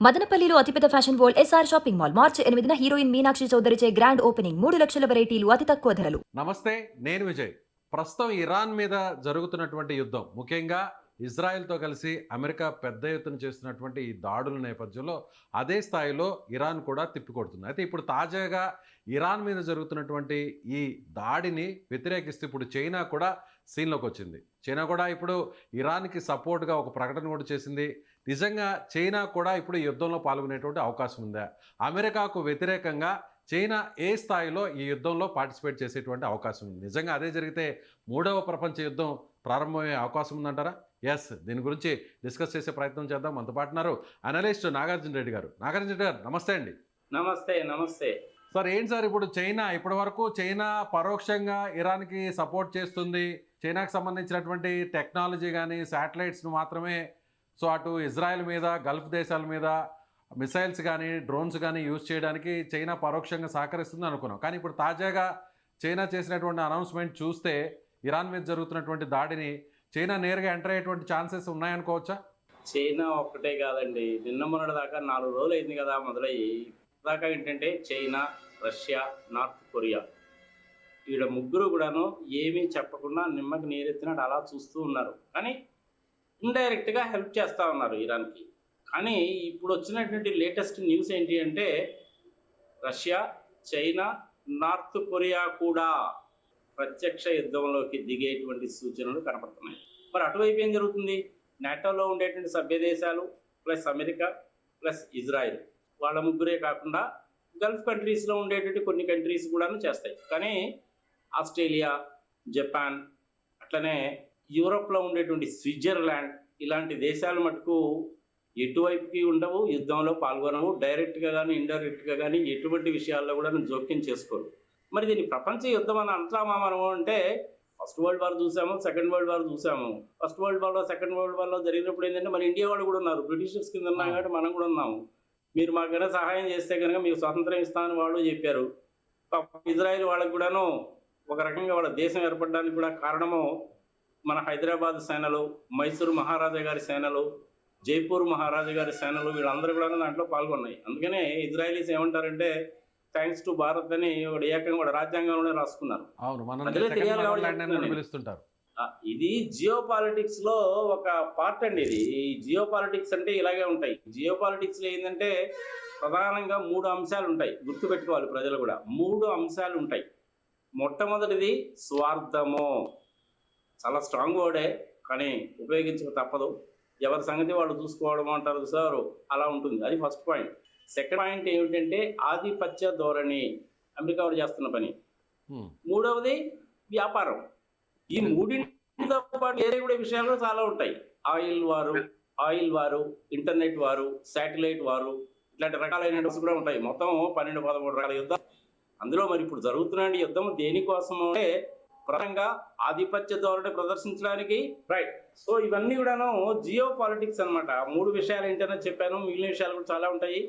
మదనపల్లిలో అతిపెద్ద fashion world SR shopping mall మార్చి 8న హీరోయిన్ మీనాక్షి చౌదరిచే గ్రాండ్ ఓపెనింగ్ 3 లక్షల వెరైటీలు అతి తక్కువ ధరలు. నమస్తే, నేను విజయ్. ప్రస్తుతం ఇరాన్ మీద జరుగుతున్నటువంటి యుద్ధం, ముఖ్యంగా ఇజ్రాయెల్తో కలిసి అమెరికా పెద్ద ఎత్తున చేస్తున్నటువంటి ఈ దాడుల నేపథ్యంలో అదే స్థాయిలో ఇరాన్ కూడా తిప్పికొడుతుంది. అయితే ఇప్పుడు తాజాగా ఇరాన్ మీద జరుగుతున్నటువంటి ఈ దాడిని వ్యతిరేకిస్తూ ఇప్పుడు చైనా కూడా సీన్లోకి వచ్చింది. చైనా కూడా ఇప్పుడు ఇరాన్కి సపోర్ట్గా ఒక ప్రకటన కూడా చేసింది. నిజంగా చైనా కూడా ఇప్పుడు యుద్ధంలో పాల్గొనేటువంటి అవకాశం ఉందా? అమెరికాకు వ్యతిరేకంగా చైనా ఏ స్థాయిలో ఈ యుద్ధంలో పార్టిసిపేట్ చేసేటువంటి అవకాశం ఉంది? నిజంగా అదే జరిగితే మూడవ ప్రపంచ యుద్ధం ప్రారంభమయ్యే అవకాశం ఉందంటారా? ఎస్, దీని గురించి డిస్కస్ చేసే ప్రయత్నం చేద్దాం. మనతో పాటున్నారు అనలిస్ట్ నాగార్జున రెడ్డి గారు. నాగార్జున రెడ్డి గారు, నమస్తే అండి. నమస్తే సార్, ఏంటి సార్ ఇప్పుడు చైనా ఇప్పటి వరకు చైనా పరోక్షంగా ఇరాన్కి సపోర్ట్ చేస్తుంది. చైనాకు సంబంధించినటువంటి టెక్నాలజీ కానీ శాటిలైట్స్ను మాత్రమే అటు ఇజ్రాయెల్ మీద, గల్ఫ్ దేశాల మీద మిసైల్స్ కానీ డ్రోన్స్ కానీ యూజ్ చేయడానికి చైనా పరోక్షంగా సహకరిస్తుంది అనుకున్నాం. కానీ ఇప్పుడు తాజాగా చైనా చేసినటువంటి అనౌన్స్మెంట్ చూస్తే ఇరాన్ మీద జరుగుతున్నటువంటి దాడిని చైనా నేరుగా ఎంటర్ అయ్యేటువంటి ఛాన్సెస్ ఉన్నాయనుకోవచ్చా? చైనా ఒక్కటే కాదండి, నిన్న మొన్నటి దాకా 4 రోజులు అయింది కదా మొదలయ్యి. దాకా ఏంటంటే చైనా, రష్యా, నార్త్ కొరియా, వీళ్ళ ముగ్గురు కూడాను ఏమీ చెప్పకుండా నిమ్మకి నీరెత్తినట్టు అలా చూస్తూ ఉన్నారు. కానీ ఇండైరెక్ట్గా హెల్ప్ చేస్తూ ఉన్నారు ఇరాన్కి. కానీ ఇప్పుడు వచ్చినటువంటి లేటెస్ట్ న్యూస్ ఏంటి అంటే రష్యా, చైనా, నార్త్ కొరియా కూడా ప్రత్యక్ష యుద్ధంలోకి దిగేటువంటి సూచనలు కనపడుతున్నాయి. మరి అటువైపు ఏం జరుగుతుంది? నాటోలో ఉండేటువంటి సభ్య దేశాలు ప్లస్ అమెరికా ప్లస్ ఇజ్రాయిల్, వాళ్ళ ముగ్గురే కాకుండా గల్ఫ్ కంట్రీస్లో ఉండేటువంటి కొన్ని కంట్రీస్ కూడా చేస్తాయి. కానీ ఆస్ట్రేలియా, జపాన్, అట్లనే యూరోప్లో ఉండేటువంటి స్విట్జర్లాండ్, ఇలాంటి దేశాలు మటుకు ఎటువైపుకి ఉండవు, యుద్ధంలో పాల్గొనవు. డైరెక్ట్గా కానీ ఇండైరెక్ట్గా కానీ ఎటువంటి విషయాల్లో కూడా జోక్యం చేసుకోరు. మరి దీన్ని ప్రపంచ యుద్ధం అని అంటామా మనము అంటే, ఫస్ట్ వరల్డ్ వార్ చూసాము, సెకండ్ వరల్డ్ వార్ చూసాము. ఫస్ట్ వరల్డ్ వార్లో, సెకండ్ వరల్డ్ వార్లో జరిగినప్పుడు ఏంటంటే మన ఇండియా వాళ్ళు కూడా ఉన్నారు, బ్రిటిషర్స్ కింద ఉన్నాం కాబట్టి మనం కూడా ఉన్నాము. మీరు మాకు కనుక సహాయం చేస్తే కనుక మీకు స్వాతంత్రం ఇస్తామని వాళ్ళు చెప్పారు. ఇజ్రాయెల్ వాళ్ళకు కూడాను ఒక రకంగా వాళ్ళ దేశం ఏర్పడడానికి కూడా కారణము మన హైదరాబాద్ సేనలు, మైసూరు మహారాజా గారి సేనలు, జైపూర్ మహారాజా గారి సేనలు, వీళ్ళందరూ కూడా దాంట్లో పాల్గొన్నాయి. అందుకనే ఇజ్రాయలీస్ ఏమంటారంటే థ్యాంక్స్ టు భారత్ అని ఏకంగా కూడా రాజ్యాంగంలోనే రాసుకున్నారు. ఇది జియో పాలిటిక్స్ లో ఒక పార్ట్ అండి. ఇది జియో పాలిటిక్స్ అంటే ఇలాగే ఉంటాయి. జియో పాలిటిక్స్ లో ఏంటంటే ప్రధానంగా 3 అంశాలు ఉంటాయి, గుర్తుపెట్టుకోవాలి ప్రజలు కూడా. 3 అంశాలు ఉంటాయి. మొట్టమొదటిది స్వార్థము. చాలా స్ట్రాంగ్ వర్డే, కానీ ఉపయోగించక తప్పదు. ఎవరి సంగతి వాళ్ళు చూసుకోవడం అంటారు సార్, అలా ఉంటుంది. అది ఫస్ట్ పాయింట్. సెకండ్ పాయింట్ ఏమిటంటే ఆధిపత్య ధోరణి, అమెరికా వాడు చేస్తున్న పని. మూడవది వ్యాపారం. ఈ మూడింటితో పాటు వేరే కూడా విషయాలు చాలా ఉంటాయి. ఆయిల్ వారు, ఇంటర్నెట్ వారు, శాటిలైట్ వారు, ఇట్లాంటి రకాలైన కూడా ఉంటాయి. మొత్తం 12-13 రకాల యుద్ధం. అందులో మరి ఇప్పుడు జరుగుతున్న యుద్ధం దేనికోసం అంటే ప్రధానంగా ఆధిపత్య ధోరణి ప్రదర్శించడానికి. రైట్. సో ఇవన్నీ కూడాను జియో పాలిటిక్స్ అనమాట. 3 విషయాలు ఏంటనే చెప్పాను, మిగిలిన విషయాలు కూడా చాలా ఉంటాయి.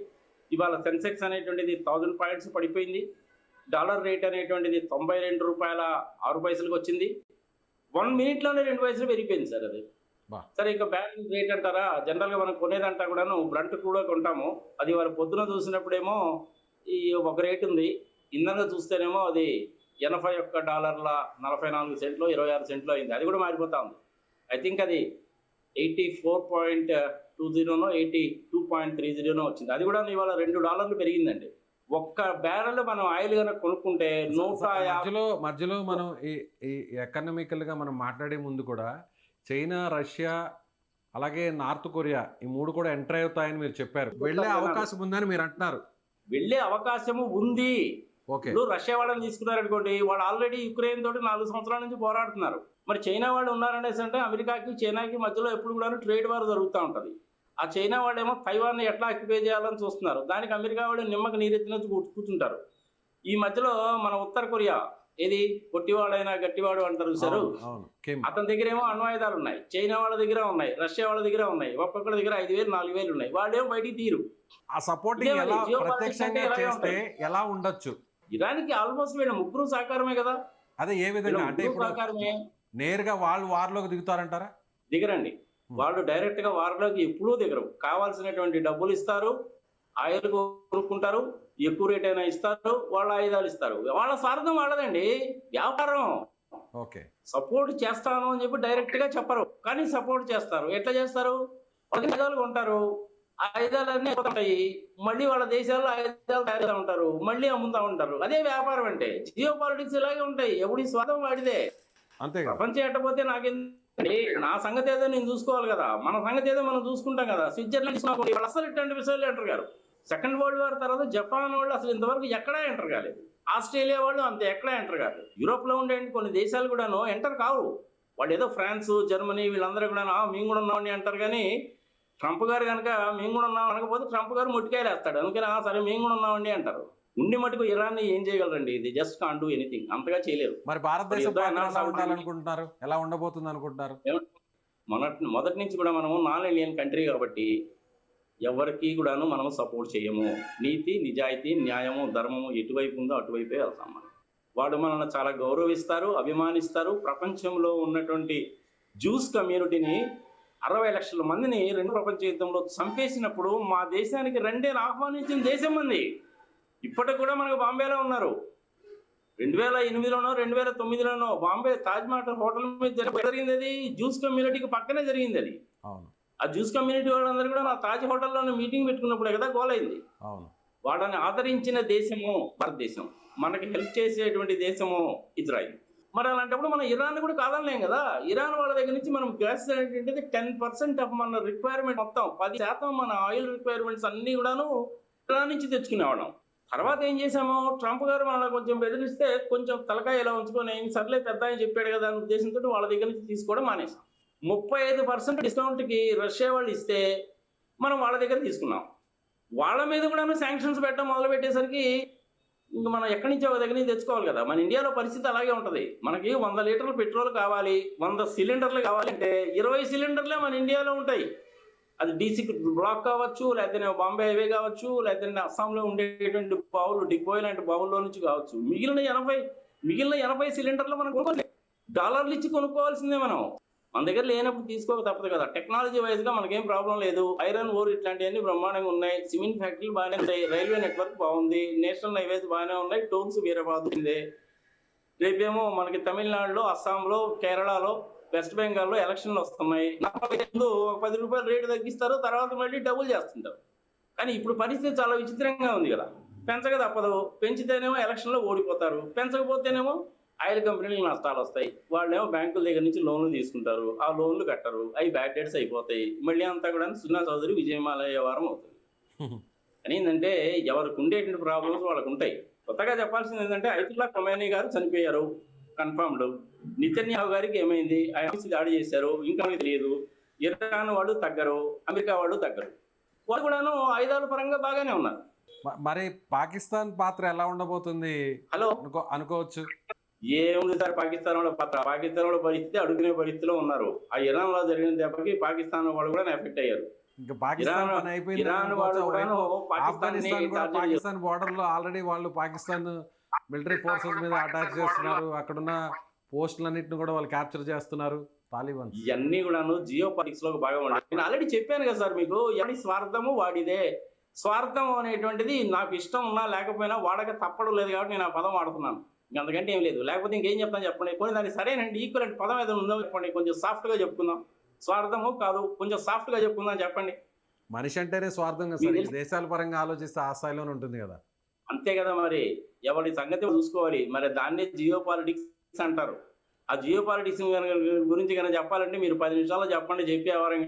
ఇవాళ సెన్సెక్స్ అనేటువంటిది 1000 పాయింట్స్ పడిపోయింది. డాలర్ రేట్ అనేటువంటిది $92.06 వచ్చింది. 1 మినిట్లోనే 2 పైసలు పెరిగిపోయింది సార్. అది సరే. ఇంకా బ్యాలెన్స్ రేట్ అంటారా, జనరల్గా మనం కొనేదంటా కూడాను బ్రంట్ కూడా కొంటాము. అది వాళ్ళ పొద్దున చూసినప్పుడేమో ఈ ఒక రేట్ ఉంది, ఇంధనంగా చూస్తేనేమో అది $81.44 26 సెంట్లు అయింది. అది కూడా మారిపోతా ఉంది. ఐ థింక్ అది 84.20 82.30 వచ్చింది. అది కూడా ఇవాళ $2 పెరిగిందండి. ఒక్క బ్యారెల్ మనం ఆయిల్ కనుక కొనుక్కుంటే 150. మధ్యలో మనం ఈ ఎకనామికల్గా మనం మాట్లాడే ముందు కూడా చైనా, రష్యా, అలాగే నార్త్ కొరియా, ఈ 3 కూడా ఎంటర్ అవుతాయని మీరు చెప్పారు. వెళ్ళే అవకాశం ఉందని మీరు అంటున్నారు. వెళ్ళే అవకాశము ఉంది. ఇప్పుడు రష్యా వాళ్ళని తీసుకున్నారనుకోండి, వాళ్ళు ఆల్రెడీ యుక్రెయిన్ తోటి 4 సంవత్సరాల నుంచి పోరాడుతున్నారు. మరి చైనా వాళ్ళు ఉన్నారనేసి అంటే అమెరికాకి చైనాకి మధ్యలో ఎప్పుడు కూడా ట్రేడ్ వార్ జరుగుతూ ఉంటుంది. ఆ చైనా వాళ్ళేమో తైవాన్ని ఎట్లా ఆక్యుపై చేయాలని చూస్తున్నారు. దానికి అమెరికా వాళ్ళు నిమ్మకి నీరెత్తిన కూర్చుంటారు. ఈ మధ్యలో మన ఉత్తర కొరియా, ఏది పొట్టివాడైనా గట్టివాడు అంటారు సార్, అతని దగ్గర ఏమో అణ్వాయుధాలు ఉన్నాయి. చైనా వాళ్ళ దగ్గర ఉన్నాయి, రష్యా వాళ్ళ దగ్గర ఉన్నాయి. ఒక్కొక్కరి దగ్గర 5,000 4,000 ఉన్నాయి. వాళ్ళేమో బయటికి తీరు. ఆ సపోర్టింగ్ ఎలా ఉండొచ్చు? ఇరాన్కి ఆల్మోస్ట్ వీళ్ళ ముగ్గురు సహకారమే కదా. అదే ఏ విధంగా అంటే ఇప్పుడు నేరుగా వాళ్ళు వార్లోకి దిగుతారంటారా? దిగరండి. వాళ్ళు డైరెక్ట్ గా వారిలోకి ఎప్పుడూ దిగరు. కావాల్సినటువంటి డబ్బులు ఇస్తారు, ఆయిల్ కొనుక్కుంటారు, ఎక్కువ రేట్ అయినా ఇస్తారు, వాళ్ళ ఆయుధాలు ఇస్తారు. వాళ్ళ స్వార్థం వాళ్ళదండి, వ్యాపారం. ఓకే. సపోర్ట్ చేస్తాను అని చెప్పి డైరెక్ట్ గా చెప్పరు, కానీ సపోర్ట్ చేస్తారు. ఎట్లా చేస్తారు? ఆయుధాలు కొంటారు, ఆయుధాలన్నీ అయిపోతాయి, మళ్ళీ వాళ్ళ దేశాల్లో ఆయుధాలు తయారు చేస్తూ ఉంటారు, మళ్ళీ అమ్ముతా ఉంటారు. అదే వ్యాపారం అంటే. జియో పాలిటిక్స్ ఇలాగే ఉంటాయి, ఎవడి స్వార్థం వాడిదే. అంతే కదా. ప్రపంచం ఎట్టపోతే నాకేంటి, నా సంగతి ఏదో నేను చూసుకోవాలి కదా, మన సంగతి ఏదో మనం చూసుకుంటాం కదా. స్విట్జర్లాండ్ వాళ్ళు అసలు ఇట్లాంటి విషయాలు ఎంటర్ గారు. సెకండ్ వరల్డ్ వార్ తర్వాత జపాన్ వాళ్ళు అసలు ఇంతవరకు ఎక్కడా ఎంటర్ కాలేదు. ఆస్ట్రేలియా వాళ్ళు అంతే ఎక్కడా ఎంటర్ కాదు. యూరోప్ లో ఉండే కొన్ని దేశాలు కూడాను ఎంటర్ కావు. వాళ్ళు ఏదో ఫ్రాన్స్, జర్మనీ వీళ్ళందరూ కూడా మేము కూడా ఉన్నామని అంటారు. కానీ ట్రంప్ గారు కనుక మేము కూడా ఉన్నాం అనకపోతే ట్రంప్ గారు ముట్టికాయలు వేస్తాడు. అందుకని సరే మేము కూడా ఉన్నామండి అంటారు. ఉండి మటుకు ఇరాన్ ఏం చేయగలరండి? ఇది జస్ట్ కాన్ డూ ఎనీథింగ్, అంతగా చేయలేరు. మరి భారతదేశం ఎలా ఉండాలనుకుంటున్నారు, ఎలా ఉండబోతుంది అనుకుంటున్నారు? మొదటి నుంచి కూడా మనము నాన్ ఇండియన్ కంట్రీ కాబట్టి ఎవరికి కూడాను మనం సపోర్ట్ చేయము. నీతి, నిజాయితీ, న్యాయము, ధర్మము ఎటువైపు ఉందో అటువైపే వెళ్తాం మనం. వాడు మనల్ని చాలా గౌరవిస్తారు, అభిమానిస్తారు. ప్రపంచంలో ఉన్నటువంటి జ్యూస్ కమ్యూనిటీని 60 లక్షల మందిని 2వ ప్రపంచ యుద్ధంలో చంపేసినప్పుడు మా దేశానికి రెండేళ్ళు ఆహ్వానించిన దేశం మంది. ఇప్పటికి కూడా మనకు బాంబేలో ఉన్నారు. 2008లోనో 2009లోనో బాంబే తాజ్ మహల్ హోటల్ మీద జరిగింది. అది జ్యూస్ కమ్యూనిటీకి పక్కనే జరిగింది. అది ఆ జ్యూస్ కమ్యూనిటీ వాళ్ళందరూ కూడా నా తాజ్ హోటల్లోనే మీటింగ్ పెట్టుకున్నప్పుడే కదా గోలైంది. వాళ్ళని ఆదరించిన దేశము భారతదేశం, మనకి హెల్ప్ చేసేటువంటి దేశము ఇజ్రాయిల్. మరి అలాంటప్పుడు మనం ఇరాన్ కూడా కాదనలేం కదా. ఇరాన్ వాళ్ళ దగ్గర నుంచి మనం గ్యాస్ అనేటువంటిది 10% ఆఫ్ మన రిక్వైర్మెంట్, మొత్తం 10% మన ఆయిల్ రిక్వైర్మెంట్స్ అన్ని కూడాను ఇరాన్ నుంచి తెచ్చుకునేవాళ్ళం. తర్వాత ఏం చేశాము, ట్రంప్ గారు మనల్ని కొంచెం బెదిరిస్తే కొంచెం తలకాయ ఇలా ఉంచుకొని సర్లే పెద్ద అని చెప్పాడు కదా అనే ఉద్దేశంతో వాళ్ళ దగ్గర నుంచి తీసుకోవడం మానేసాం. 35% డిస్కౌంట్కి రష్యా వాళ్ళు ఇస్తే మనం వాళ్ళ దగ్గర తీసుకున్నాం. వాళ్ళ మీద కూడా శాంక్షన్స్ పెట్టడం మొదలు పెట్టేసరికి ఇంక మనం ఎక్కడి నుంచి ఒక దగ్గర నుంచి తెచ్చుకోవాలి కదా. మన ఇండియాలో పరిస్థితి అలాగే ఉంటుంది. మనకి 100 లీటర్ల పెట్రోల్ కావాలి, 100 సిలిండర్లు కావాలంటే 20 సిలిండర్లే మన ఇండియాలో ఉంటాయి. అది డీసీ బ్లాక్ కావచ్చు, లేకపోతే బాంబే హైవే కావచ్చు, లేకపోతే అస్సాంలో ఉండేటువంటి బావులు, డిగ్బోయ్ లాంటి బావుల్లో నుంచి కావచ్చు. మిగిలిన 80 సిలిండర్లు మనం కొనుక్కోవాలి. డాలర్లు ఇచ్చి కొనుక్కోవాల్సిందే మనం. మన దగ్గర లేనప్పుడు తీసుకోక తప్పదు కదా. టెక్నాలజీ వైజ్గా మనకేం ప్రాబ్లం లేదు. ఐరన్ ఓర్ ఇట్లాంటివన్నీ బ్రహ్మాండంగా ఉన్నాయి. సిమెంట్ ఫ్యాక్టరీలు బాగానే ఉంటాయి. రైల్వే నెట్వర్క్ బాగుంది. నేషనల్ హైవేస్ బాగానే ఉన్నాయి. టోల్స్ వేరే బాగుంది. రేపేమో మనకి తమిళనాడులో, అస్సాంలో, కేరళలో, వెస్ట్ బెంగాల్లో ఎలక్షన్లు వస్తున్నాయి. 10 రూపాయలు రేటు తగ్గిస్తారు, తర్వాత మళ్ళీ డబుల్ చేస్తుంటారు. కానీ ఇప్పుడు పరిస్థితి చాలా విచిత్రంగా ఉంది కదా. పెంచక తప్పదు. పెంచితేనేమో ఎలక్షన్లో ఓడిపోతారు, పెంచకపోతేనేమో ఆయిల్ కంపెనీలకు నష్టాలు వస్తాయి. వాళ్ళేమో బ్యాంకుల దగ్గర నుంచి లోన్లు తీసుకుంటారు, ఆ లోన్లు కట్టరు, అవి బ్యాడ్ డేట్స్ అయిపోతాయి. మళ్ళీ అంతా కూడా సున్నా చౌదరి విజయమాలయ వారం అవుతుంది. అని ఏంటంటే ఎవరికి ఉండేటువంటి ప్రాబ్లమ్స్ వాళ్ళకు ఉంటాయి. కొత్తగా చెప్పాల్సింది ఏంటంటే అయతుల్లా ఖొమైనీ గారు చనిపోయారు, కన్ఫర్మ్డ్. నెతన్యాహు గారికి ఏమైంది, ఆయన దాడి చేశారు, ఇంకా తెలియదు. ఇరాన్ వాళ్ళు తగ్గరు, అమెరికా వాళ్ళు తగ్గరు. వాళ్ళు కూడాను ఆయుధాల పరంగా బాగానే ఉన్నారు. మరి పాకిస్తాన్ పాత్ర ఎలా ఉండబోతుంది అనుకోవచ్చు? ఏముంది సార్, పాకిస్తాన్ వాళ్ళ పరిస్థితి అడుగునే పరిస్థితిలో ఉన్నారు. ఆ ఇరాన్ లో జరిగిన దెబ్బకి పాకిస్తాన్ వాళ్ళు కూడా ఎఫెక్ట్ అయ్యారు. పాకిస్తాన్ బోర్డర్ లో ఆల్రెడీ వాళ్ళు పాకిస్తాన్ మిలిటరీ ఫోర్సెస్ మీద అటాక్ చేస్తున్నారు. అక్కడున్న పోస్టులన్నింటిని కూడా వాళ్ళు క్యాప్చర్ చేస్తున్నారు తాలిబాన్. ఇవన్నీ కూడాను జియో పాలిటిక్స్ లో బాగా ఉన్నాయి. నేను ఆల్రెడీ చెప్పాను కదా సార్ మీకు, ఎవరి స్వార్థము వాడిదే. స్వార్థం అనేటువంటిది నాకు ఇష్టం ఉన్నా లేకపోయినా వాడక తప్పడం లేదు కాబట్టి నేను ఆ పదం వాడుతున్నాను. అంతకంటే ఏం లేదు. లేకపోతే ఇంకేం చెప్తాను చెప్పండి. కొన్ని దానికి సరేనండి ఈక్వలెంట్ పదం ఏదో ఉందో చెప్పండి, కొంచెం సాఫ్ట్ గా చెప్పుకుందాం. స్వార్థము కాదు, కొంచెం సాఫ్ట్ గా చెప్పుకుందాం చెప్పండి. మనిషి అంటేనే స్వార్థంగా దేశాల పరంగా ఆలోచిస్తే ఆ స్థాయిలోనే ఉంటుంది కదా. అంతే కదా, మరి ఎవరి సంగతి చూసుకోవాలి. మరి దాన్నే జియో పాలిటిక్స్ అంటారు. ఆ జియో పాలిటిక్స్ గురించి కనుక చెప్పాలంటే మీరు 10 నిమిషాల్లో చెప్పండి, చెప్పేవారం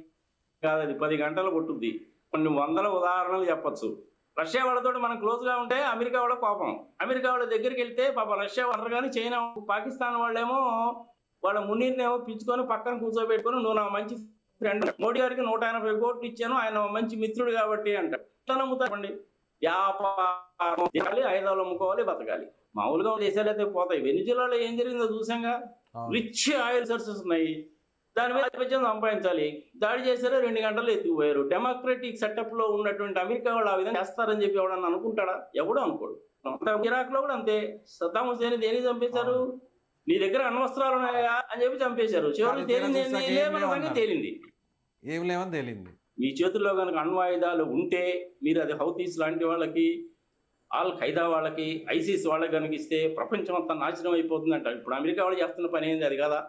కాదు, అది 10 గంటలు పట్టుద్ది. కొన్ని వందల ఉదాహరణలు చెప్పచ్చు. రష్యా వాళ్ళతో మనం క్లోజ్ గా ఉంటే అమెరికా వాళ్ళ కోపం. అమెరికా వాళ్ళ దగ్గరికి వెళ్తే పాప రష్యా వాళ్ళు కానీ చైనా, పాకిస్తాన్ వాళ్ళేమో వాళ్ళ మునీర్నేమో పిలుచుకొని పక్కన కూర్చోబెట్టుకొని నువ్వు నా మంచి ఫ్రెండ్, మోడీ గారికి 180 కోట్లు ఇచ్చాను, ఆయన మంచి మిత్రుడు కాబట్టి అంటారు. ఎట్లా నమ్ముతారండి? వ్యాపారం, ఆయుధాలు అమ్ముకోవాలి, బతకాలి. మామూలుగా దేశాలు అయితే పోతాయి. వెనిజులాలో ఏం జరిగిందో చూసాంగా. రిచ్ ఆయిల్ సోర్సెస్ ఉన్నాయి, దాని మీద ఆధిపత్యం సంపాదించాలి. దాడి చేశారో 2 గంటలు ఎత్తుకుపోయారు. డెమోక్రటిక్ సెటప్ లో ఉన్నటువంటి అమెరికా వాళ్ళు ఆ విధంగా చేస్తారని చెప్పి ఎవడన్నా అనుకుంటాడా? ఎవడో అనుకోడు. ఇరాక్ లో కూడా అంతే. సద్దాం హుసేన్ దేనికి చంపేశారు? నీ దగ్గర అణ్వస్త్రాలు ఉన్నాయా అని చెప్పి చంపేశారు. చివరికి తేలింది, తేలింది. ఏం లేవని తేలింది. మీ చేతుల్లో కనుక అణ్వాయుధాలు ఉంటే మీరు అది హౌతీస్ లాంటి వాళ్ళకి, ఆల్ ఖైదా వాళ్ళకి, ఐసిస్ వాళ్ళకి కనుక ఇస్తే ప్రపంచం అంతా నాశనం అయిపోతుందంట. ఇప్పుడు అమెరికా వాళ్ళు చేస్తున్న పని ఏంది అది కదా.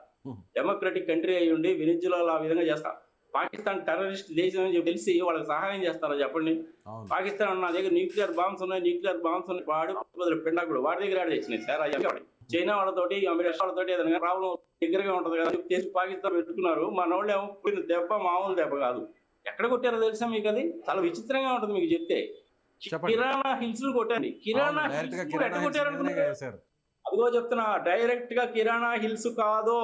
డెమోక్రటిక్ కంట్రీ అయి ఉండి వెనిజులాలో ఆ విధంగా చేస్తారు. పాకిస్తాన్ టెర్రరిస్ట్ దేశం అని చెప్పి తెలిసి వాళ్ళకి సహాయం చేస్తారా చెప్పండి. అవును. పాకిస్తాన్ నా దగ్గర న్యూక్లియర్ బాంబ్స్ ఉన్నాయి వాడు పిండాకుడు వాడి దగ్గర ఆడ తెచ్చినాయి సార్. అయ్యి చైనా వాళ్ళతోటి అమెరికా వాళ్ళతోటి ఏదైనా ప్రాబ్లం దగ్గరగా ఉంటది కదా చేసి పాకిస్తాన్ పెట్టుకున్నారు. మన వాళ్ళు ఏమో పోయిన దెబ్బ మామూలు దెబ్బ కాదు. ఎక్కడ కొట్టారో తెలుసా మీకు? అది చాలా విచిత్రంగా ఉంటుంది మీకు చెప్తే. చెప్పండి. కిరాణా హిల్స్ కొట్టారండి. కిరాణా డైరెక్ట్ గా హిల్స్ కిరాణా ఎక్కడ హిల్స్ మీదనే కొట్టారనుకున్నారు? వేశారు. అదిగో చెప్తున్నా, డైరెక్ట్ గా కిరాణా హిల్స్ కాదు,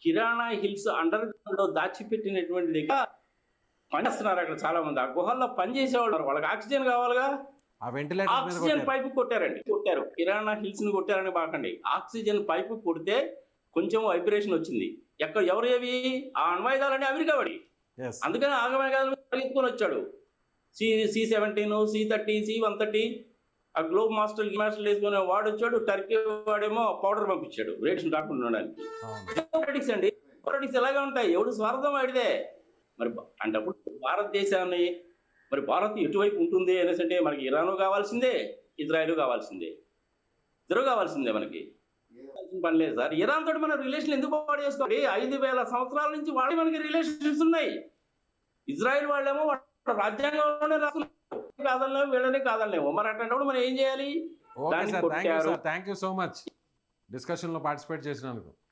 కిరాణా హిల్స్ అండర్ గ్రౌండ్ లో దాచిపెట్టినటువంటి దగ్గర పనిచేస్తున్నారు అక్కడ చాలా మంది. ఆ గుహల్లో పనిచేసేవాళ్ళు, వాళ్ళకి ఆక్సిజన్ కావాలిగా. ఆ వెంటిలేటర్ మీద ఆక్సిజన్ కొట్టారు. పైపు కొట్టారు. కిరాణా హిల్స్ ని కొట్టారని బాకండి. ఆక్సిజన్ పైపు కొడితే కొంచెం వైబ్రేషన్ వచ్చింది. ఎవరు ఏవి ఆ అణ్వాయుధాలని అమెరికా వాడి. Yes. అందుకని ఆగమేఘాలను పరిగెత్తుకొని వచ్చాడు. C-17, C-30, C-130 ఆ గ్లోబ్ మాస్టర్లు వేసుకునే వాడు వచ్చాడు. టర్కీ వాడేమో పౌడర్ పంపించాడు రేషన్ రాకుండా ఉండడానికి. అవును. పాలిటిక్స్ అండి. పాలిటిక్స్ ఎలాగే ఉంటాయి, ఎవడు స్వార్థం వాడిదే. మరి అంటే అప్పుడు భారతదేశాన్ని మరి భారత్ ఎటువైపు ఉంటుంది అనేసి అంటే మనకి ఇరాను కావాల్సిందే, ఇజ్రాయెల్ కావాల్సిందే, ఇద్దరు కావాల్సిందే. మనకి పని లేదు సార్. ఇరాన్ తోటి మన రిలేషన్ ఎందుకు పాడు చేసుకోవాలి? 5,000 సంవత్సరాల నుంచి వాడి మనకి రిలేషన్స్ ఉన్నాయి. ఇజ్రాయెల్ వాళ్ళేమో రాజ్యాంగంలోనే రాసుకున్నారు, కాదనలేము, వీళ్ళని కాదనలేము. మరి అట్లాంటప్పుడు మనం ఏం చేయాలి? ఓకే దాన్ని సార్, థ్యాంక్ యూ కొట్టారు. Sir, thank you so much డిస్కషన్లో పార్టిసిపేట్ చేసినందుకు.